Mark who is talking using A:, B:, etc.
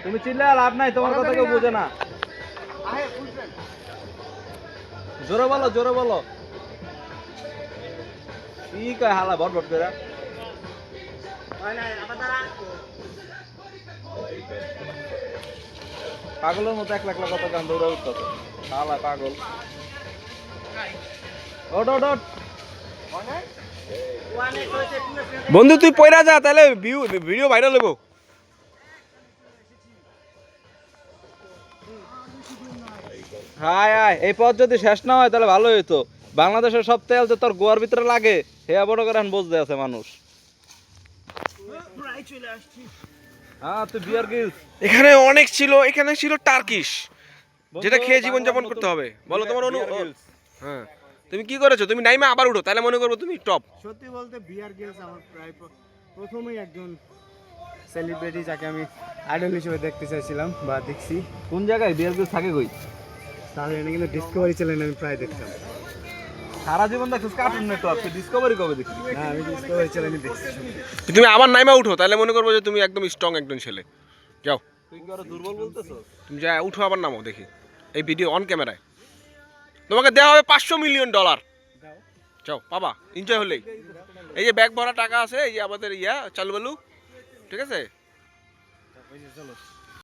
A: তুমি চিল্লা লাভ নাই, তোমার কথা কেউ বোঝে না। জোরে বলো, জোরে বলো। কি কয় হালা ভট ভট করে? পাগলের মতো একলা একলা কত গান দৌড়ে উঠতেছে। হালা পাগল। ওট ওট ওট।
B: বন্ধু তুই পয়রা যা, তাহলে ভিডিও ভাইরাল হবো।
A: হায় হায়, এই পথ যদি শেষ না হয় তাহলে ভালো হইতো। বাংলাদেশের সব তেল যে তোর গোয়ার ভিতরে লাগে, হে বড় করে বুঝতে আছে মানুষ। হ্যাঁ তুই বিয়ার গিলস।
B: এখানে অনেক ছিল, এখানে ছিল টার্কিশ, যেটা খেয়ে জীবন যাপন করতে হবে। বলো তোমার হ্যাঁ, তুমি কি করেছো? তুমি নাইমে আবার উঠো, তাহলে মনে করবো তুমি টপ।
C: সত্যি বলতে বিয়ার গিলস আমার প্রায় প্রথমেই একজন সেলিব্রিটি যাকে আমি আইডল হিসেবে দেখতে চাইছিলাম বা দেখছি।
A: কোন জায়গায় বিয়ার গিলস থাকে কই?
C: তাহলে এটা কিন্তু ডিসকভারি চ্যানেলে আমি প্রায় দেখতাম।
A: সারা জীবন দেখছিস কার্টুন নেটওয়ার্ক, তুই ডিসকভারি কবে দেখছিস?
C: হ্যাঁ, আমি ডিসকভারি চ্যানেলে দেখছি।
B: তুমি আবার নাইমা উঠো, তাহলে মনে করবো যে তুমি একদম স্ট্রং একজন ছেলে। যাও,
A: তুই কি আরো দুর্বল বলতেছ?
B: তুমি যা উঠো, আবার নামো দেখি এই ভিডিও অন ক্যামেরায়। তোমাকে দেওয়া হবে $500 মিলিয়ন। যাও পাবা, এনজয় হলেই। এই যে ব্যাগ ভরা টাকা আছে, এই যে আমাদের চালু বালু, ঠিক আছে।
C: চলো।